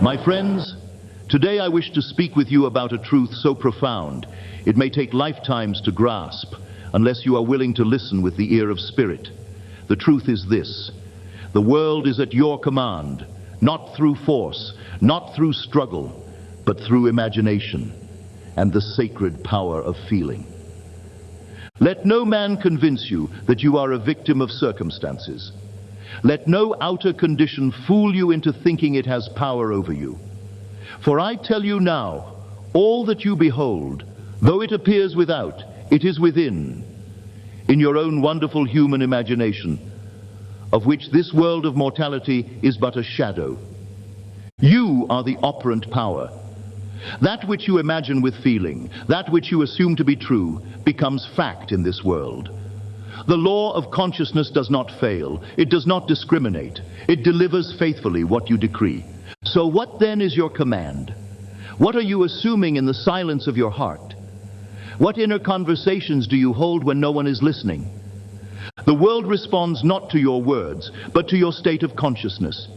My friends, today I wish to speak with you about a truth so profound it may take lifetimes to grasp unless you are willing to listen with the ear of spirit. The truth is this: the world is at your command, not through force, not through struggle, but through imagination and the sacred power of feeling. Let no man convince you that you are a victim of circumstances. Let no outer condition fool you into thinking it has power over you. For I tell you now, all that you behold, though it appears without, it is within, in your own wonderful human imagination, of which this world of mortality is but a shadow. You are the operant power. That which you imagine with feeling, that which you assume to be true, becomes fact in this world. The law of consciousness does not fail. It does not discriminate. It delivers faithfully what you decree. So what then is your command? What are you assuming in the silence of your heart? What inner conversations do you hold when no one is listening? The world responds not to your words, but to your state of consciousness.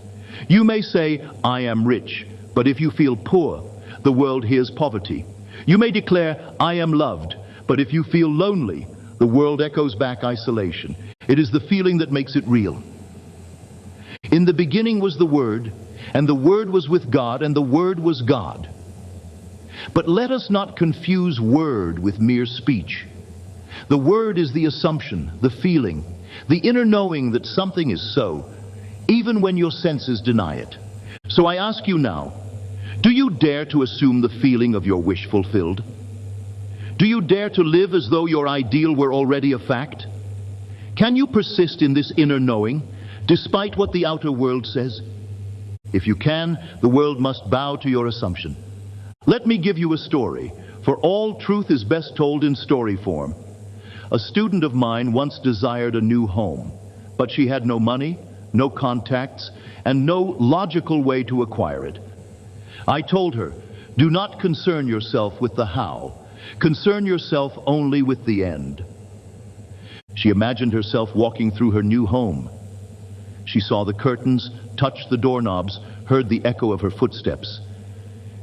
You may say, I am rich, but if you feel poor, the world hears poverty. You may declare, I am loved, but if you feel lonely, the world echoes back isolation. It is the feeling that makes it real. In the beginning was the Word, and the Word was with God, and the Word was God. But let us not confuse word with mere speech. The word is the assumption, the feeling, the inner knowing that something is so, even when your senses deny it. So I ask you now, do you dare to assume the feeling of your wish fulfilled? Do you dare to live as though your ideal were already a fact? Can you persist in this inner knowing, despite what the outer world says? If you can, the world must bow to your assumption. Let me give you a story, for all truth is best told in story form. A student of mine once desired a new home, but she had no money, no contacts, and no logical way to acquire it. I told her, do not concern yourself with the how. Concern yourself only with the end. She imagined herself walking through her new home. She saw the curtains, touched the doorknobs, heard the echo of her footsteps.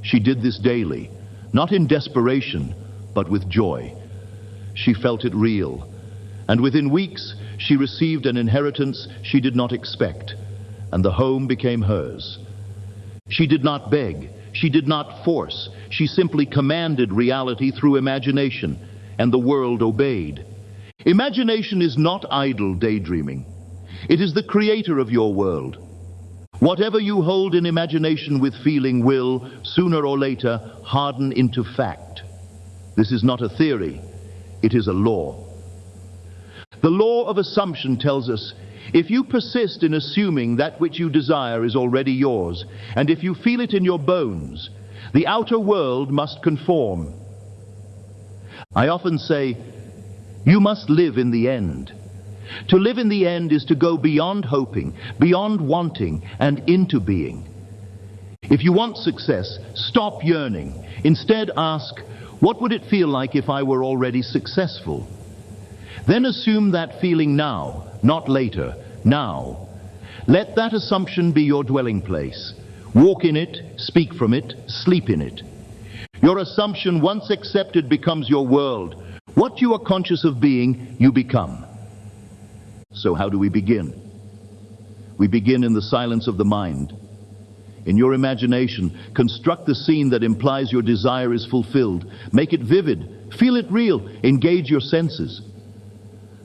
She did this daily, not in desperation, but with joy. She felt it real, and within weeks she received an inheritance she did not expect, and the home became hers. She did not beg, she did not force, she simply commanded reality through imagination, and the world obeyed. Imagination is not idle daydreaming. It is the creator of your world. Whatever you hold in imagination with feeling will, sooner or later, harden into fact. This is not a theory, it is a law. The law of assumption tells us, if you persist in assuming that which you desire is already yours, and if you feel it in your bones, the outer world must conform. I often say, you must live in the end. To live in the end is to go beyond hoping, beyond wanting, and into being. If you want success, stop yearning. Instead ask, what would it feel like if I were already successful? Then assume that feeling now, not later, now. Let that assumption be your dwelling place. Walk in it, speak from it, sleep in it. Your assumption, once accepted, becomes your world. What you are conscious of being, you become. So how do we begin? We begin in the silence of the mind. In your imagination, construct the scene that implies your desire is fulfilled. Make it vivid, feel it real, engage your senses.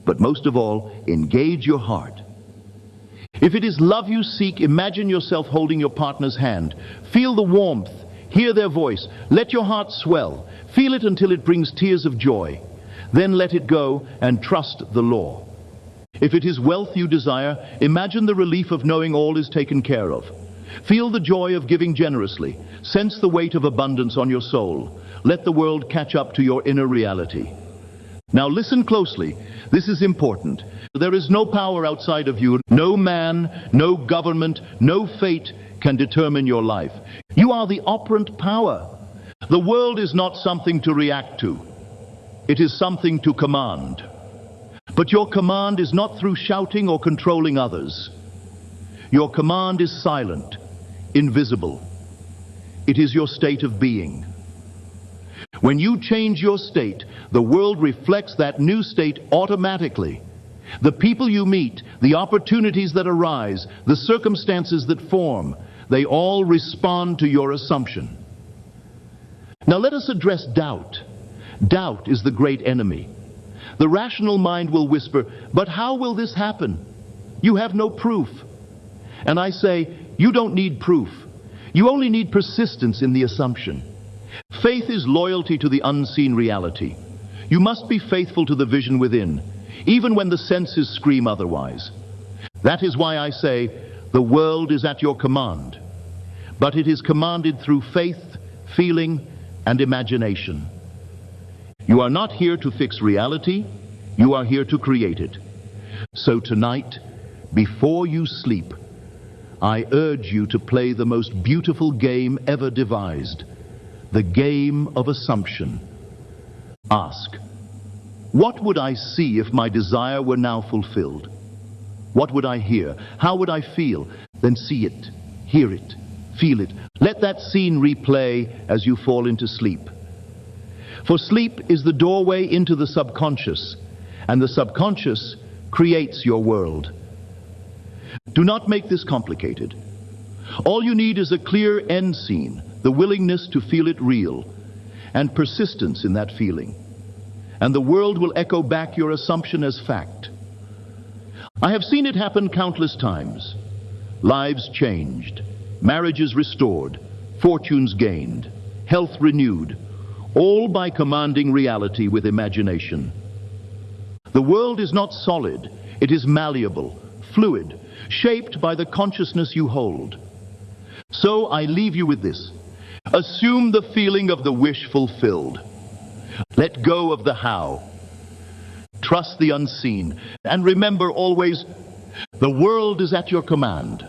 But most of all, engage your heart. If it is love you seek, imagine yourself holding your partner's hand. Feel the warmth, hear their voice, let your heart swell. Feel it until it brings tears of joy. Then let it go and trust the law. If it is wealth you desire, imagine the relief of knowing all is taken care of. Feel the joy of giving generously. Sense the weight of abundance on your soul. Let the world catch up to your inner reality. Now listen closely. This is important. There is no power outside of you. No man, no government, no fate can determine your life. You are the operant power. The world is not something to react to. It is something to command. But your command is not through shouting or controlling others. Your command is silent, invisible. It is your state of being. When you change your state, the world reflects that new state automatically. The people you meet, the opportunities that arise, the circumstances that form, they all respond to your assumption. Now let us address doubt. Doubt is the great enemy. The rational mind will whisper, "But how will this happen? You have no proof." And I say, you don't need proof. You only need persistence in the assumption. Faith is loyalty to the unseen reality. You must be faithful to the vision within, even when the senses scream otherwise. That is why I say, the world is at your command. But it is commanded through faith, feeling, and imagination. You are not here to fix reality, you are here to create it. So tonight, before you sleep, I urge you to play the most beautiful game ever devised, the game of assumption. Ask, what would I see if my desire were now fulfilled? What would I hear? How would I feel? Then see it, hear it, feel it. Let that scene replay as you fall into sleep. For sleep is the doorway into the subconscious, and the subconscious creates your world. Do not make this complicated. All you need is a clear end scene, the willingness to feel it real, and persistence in that feeling. And the world will echo back your assumption as fact. I have seen it happen countless times. Lives changed, marriages restored, fortunes gained, health renewed, all by commanding reality with imagination. The world is not solid, it is malleable, fluid, shaped by the consciousness you hold. So I leave you with this. Assume the feeling of the wish fulfilled. Let go of the how. Trust the unseen. And remember always, the world is at your command.